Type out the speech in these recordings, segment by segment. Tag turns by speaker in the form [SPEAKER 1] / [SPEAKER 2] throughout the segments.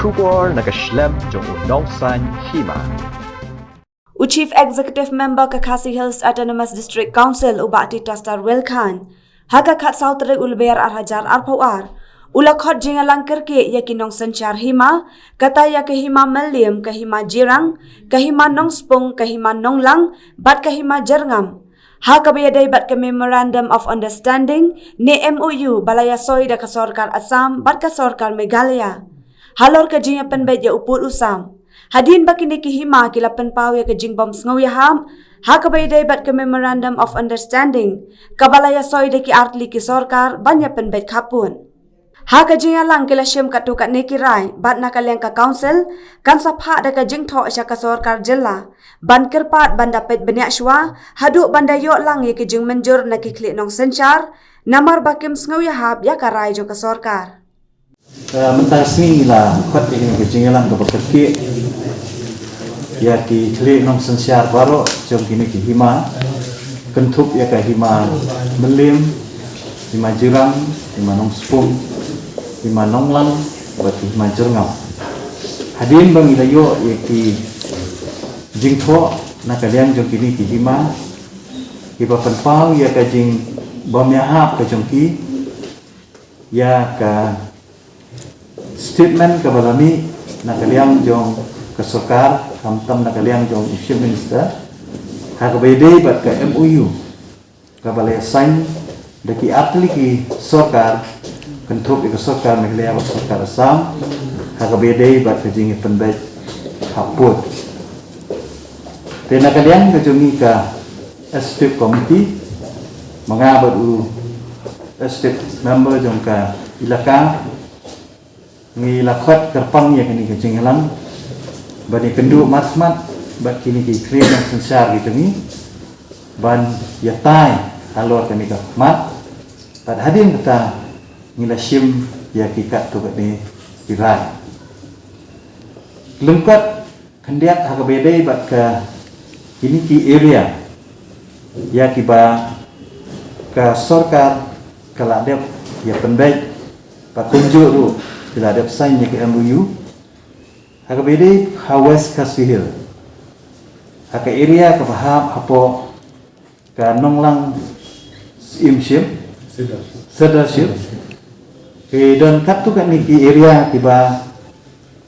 [SPEAKER 1] Shubor nakaslem jong Nongsan Hima.
[SPEAKER 2] Chief Executive Member Kakasi Hills Autonomous District Council Ubati Tastar Wilkhan Haga Kat Sautre Ulber Arhajar Arpawar Ulakot jingalang kerke yakinong senchar hima kata ya kahima meliam kahima jirang kahima nong spung kahima nong lang bat kahima jerngam ha kabayadai bat ke Memorandum of Understanding ne MOU balaya soy da ka Sorkar Assam bat ka Sorkar Meghalaya halor ka jinga penbet ya upul usam hadin bakini kihima kilapan paw ya ka jingbom sngoyaham ha kabayadai bat ke Memorandum of Understanding kabalaya soy da ki artli ki Sorkar banya penbet kapun ha ka jinga lang kila shim katu kat neki rai bat nakaliang ka council kan sapha da ka jingtho sya ka Sorkar jilla ban kerpat ban dapet benyak shwa haduk banda yok lang ye ke jing menjur na ki klik nong senchar namar bakim sngaw ya hab ya ka rai jo ka Sorkar
[SPEAKER 3] mentasni la khot ini ke jing lang ka bakki ya ki klik nong senchar baro jom kini ki hima kentup ya ka hima melim hima jirang hima nong spung hima nonglang berarti hima jerngam hadin bang ilayo yaki jingtho nakalian jong kini ki hima hiba penpau ya ka jing bom ya hap ka jong ki ya ka statement ka balami nakalian jong ka Sorkar kamtam nakalian jong chief minister ha ka bede bat ka MOU ka balai sign daki atli ki Sorkar kentup ika Sorkar Meghalaya wa Sorkar Assam hakabedai bat kajing penbait haput tena kalian kajungi ka estate committee mengabat u estate member jong ka ilaka ngi lakot kerpang ya kini kajing lang bani kendu matmat bat kini ki krim yang sensar gitu ni ban yatai halor kini ka mat pat hadin kata ngila shim ya kikat tu kat ni kirai lengkap kendiak hakabedai bat ka ini ki area ya kiba ka Sorkar kala dep ya penbaik pak kunjuk tu kala dep sign ya ke MOU hakabedai hawas ka sihil haka area ka bahab hapo ka nonglang imshim sedarship ke don kat tu kan ni ki area kiba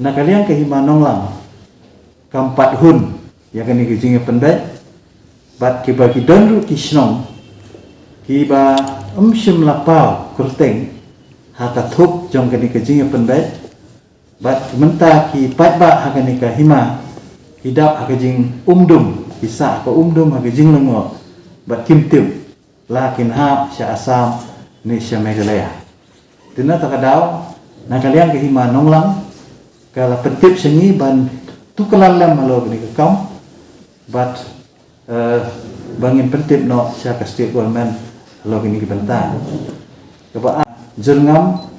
[SPEAKER 3] nakalian ke hima nonglang kampat hun ya kan ni ki jinge penbet bat kiba ki don ru ki snong kiba umshim lapau kurteng haka thup jong kan ni ki jinge penbet bat menta ki patba haka ni ka hima hidap haka jing umdum isa ko umdum haka jing lengo bat kimtim lakin hap sya Assam ni sya Meghalaya tina takadaw nakalian ke hima nonglang kala petip sengi ban tukalam halo ni kam but bangin petip no sya ka state government halo ni benta kaba jerngam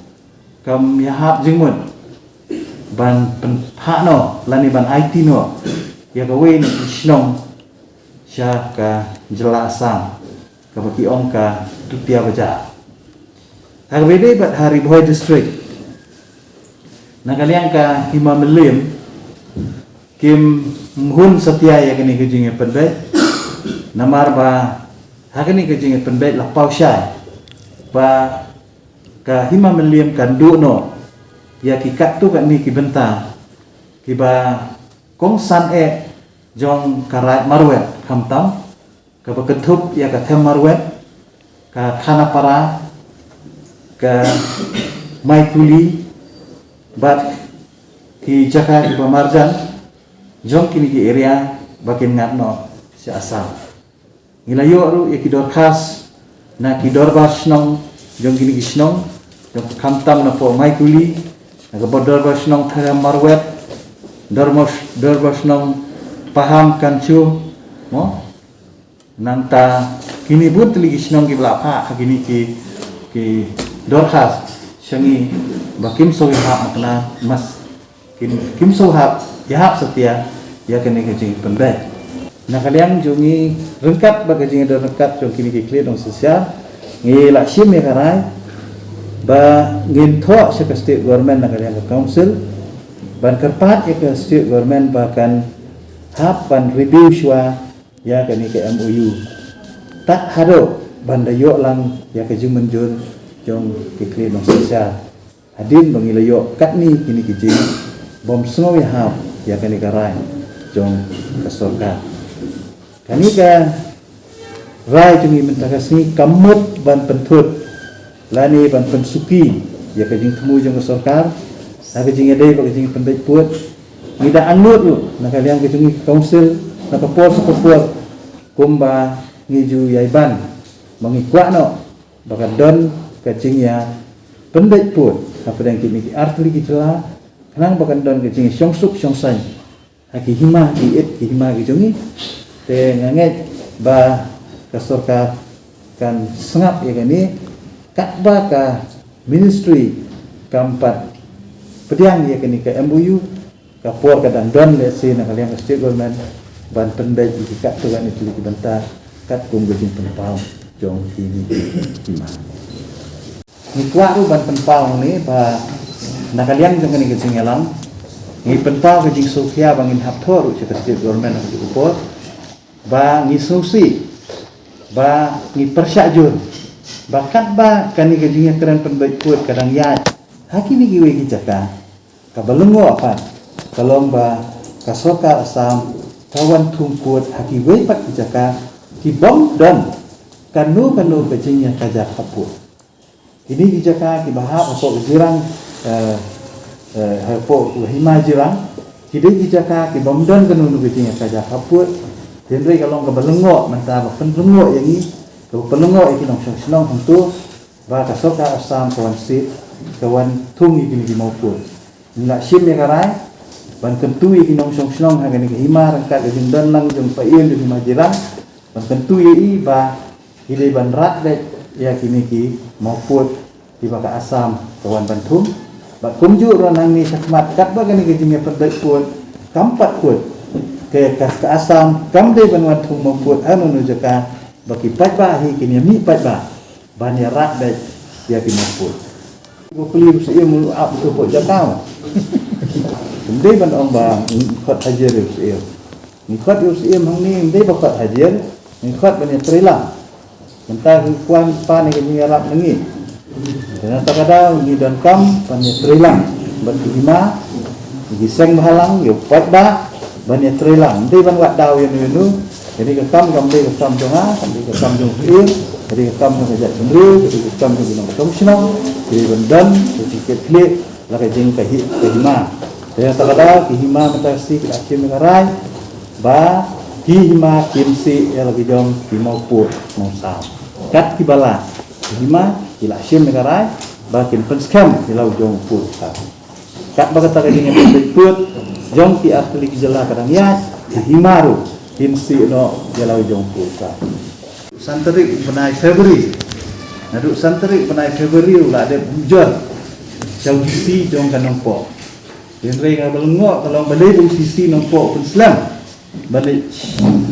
[SPEAKER 3] kam yahap jingmut ban penha no lani ban IT no ya ka we ni snong sya ka jela Assam ka baki ongka tutia baja hakabedai bat hari Bohai district nakalian ka hima melim kim mhun satya ya kini kejing penbet namar ba hakani kejing penbet la pausyai ba ka hima melim kan du no ya kikat tu kan ni ki benta kiba kongsan jong karat marwet kamtam ka beketup ya ka them marwet ka Khanapara ka Maikuli bat ki Jaka ki Pamarjan jong kini ki area bakin ngatno si Assam ngilayo ru ya ki dorkas na ki dorbas nong jong kini ki snong jong kamtam na po Maikuli na ka dorbas nong tham marwet dorbas nong paham kanchu mo nanta kini but lagi snong ki blapa kini ki dorkas syangi bakim sohab makna mas kim sohab yahap setia ya kene kecing penbet nakalian jungi rengkat bagajing do rengkat jong kini ki kle dong sosial ngi la shim ya karai ba ngin tho sya state government nakalian council ban kerpat ya ke state government bahkan hap ban review shua ya ke ni ke MOU tak hado ban dayo lang ya ke jung menjur jong ke kli sosial hadin bangilayo kat ni kini ke jing bom snow ya hap ya ke ni karai jong ke sorka kani ka rai jungi mentakasni kamut ban pentut lani ban pensuki ya ke jing temu jong ke sorkar nak jing ada bagi jing pendek puat ngida anut lu nak kalian ke jing council nak kapor sepur kumba ngiju yaiban mengikwa no baka don ke jing ya pendek puat apa yang kini artli kitla kanang baka don ke jing syongsuk syongsai haki hima ki et ki hima ki jungi te nganget ba kasorka kan sengap ya kini katba ka ministry keempat pediang ya kini ke MOU kapor kadang don lesi nak kalian ke state government ban pendai di kat tu kan itu dibantah kat kum gejing penpau jong kini lima ni kuat tu ban penpau ni ba nak kalian jong kini gejing alam ni penpau gejing Sofia bangin haptor ke state government di kapor ba ni susi ba ni persyajur bakat ba kani gejing keren penbaik kuat kadang ya haki ni giwe gijaka kabalungo apa kalong ba kasoka asam kawan tungkut haki we pat gijaka ki bom dan kanu kejingnya kajak kapur ini gijaka ki bahap apa jirang apa hima jirang kide gijaka ki bom dan kanu kejingnya kajak kapur henry kalong kabalungo manta penlungo yang ni penlungo iki nong senong hantu ba kasoka asam kawan sit kawan tung iki ni maupun nak sim ya karai ban kentu iki nong song ha ni hima rangkat di dan lang jong paien di majiran ban kentu i ba ile ban rat de ya kini ki maupun di baka asam kawan bantung ba kumju ronang ni sakmat kat ba ni ke jingnya perdai pun kampat pun ke asam kam de ban watung maupun anu nu jaka baki pat ba hi kini mi pat ba ban ya rat de ya ki maupun ko peli usia mulu ap tu pok jakau ndai ban ong ba khot hajar usia ni khot usia hang ni ndai ba khot hajar ni khot ban trila mentah kuan pan ni arab nengi dan takada ni dan kam pan trila ban lima gi seng halang yo pat ba ban trila ndai ban wat daw yang nu jadi ke kam dei ke kam jonga kam dei ke kam jong il jadi ke kam ke jat sendiri jadi ke kam ke nong tong sinong jadi bendan sedikit klik la ke jing ke hima dan takada ki hima matasi ke akhir mengarai ba ki hima kimsi ya lagi jong ki mau put mau sao kat ki bala ki hima ki la akhir mengarai ba kin pen scam ki lau jong put kat ba kata ke jing put jong ki atli ki jela kadang ya ki himaru kimsi no ya lau jong put santerik penai Februari naduk santerik penai Februari ulah ada hujan jauh sisi jong kan nampak yang rei ngabalengok kalau balai bung sisi nampak pun Islam balik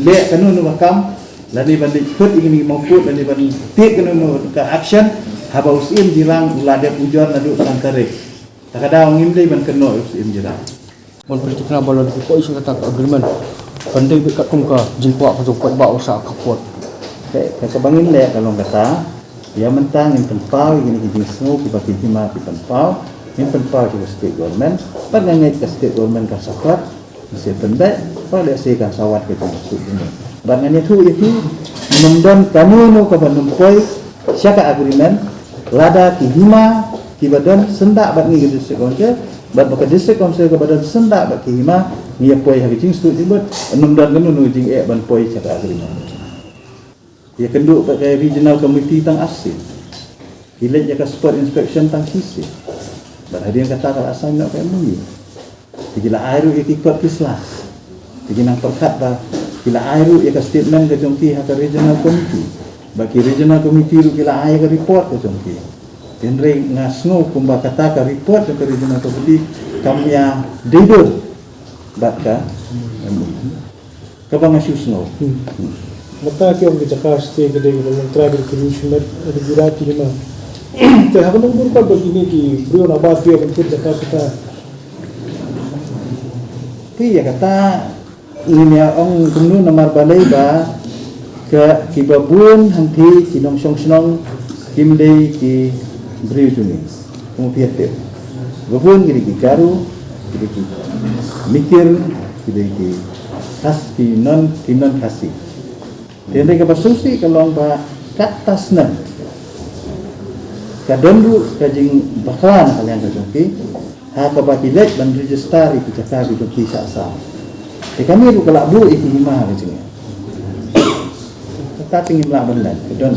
[SPEAKER 3] lek kanu nu makam lani balik put ingin mau put lani balik tik kanu nu ke action haba usim jirang ulah ada hujan naduk santerik tak ada ngim dei ban keno usim jirang
[SPEAKER 4] mon politik na balon ko isu kata agreement pandai dekat kumka jingpua ko kuat ba usa kapot
[SPEAKER 3] kayak kebangin lek kalau kata ya mentang yang penpau ini jadi semua kita hima di penpau yang penpau juga state government pada ngait ke state government kan sakat mesti pendek pada sekan sawat kita masuk ini bangannya tu itu menendon kamu no ke penumpoi siapa agreement lada ki hima ki badan sendak bat ngi district council bat baka district council ke badan sendak bat ki hima ni poi hari jing stu jibut menendon kanu no jing ban poi siapa agreement dia kenduk pakai regional committee tang asin hilet jaka spot inspection tang sisi dan ada yang kata kalau asal nak pakai mui digila airu ikut kislah diginang perkat dah gila airu ia statement ke jongki hak regional committee bagi regional committee ru gila air ke report ke jongki genre ngasno kumba kata ke report ke regional committee kamya dedo batka kabang asyusno
[SPEAKER 5] mata ke orang Jakarta stay gede dengan tribal commissioner ada Gurati hima teh hakan umur ka begini ki beliau nabat dia untuk Jakarta
[SPEAKER 3] ki ya kata ini ong kumnu namar balai ba ke kibabun hanti kinong song kimdei ki beriu tuni kemudian te babun kiri ki garu kiri ki mikir kiri ki khas kinon kasih dan mereka bersusi kalau ba katasna kadondu kajing bakalan kalian kajoki ha kabakilet dan registari kecakar di desa asal. Kami itu kalau bu itu hima kajingnya. Kita tinggi melak benar, kedon.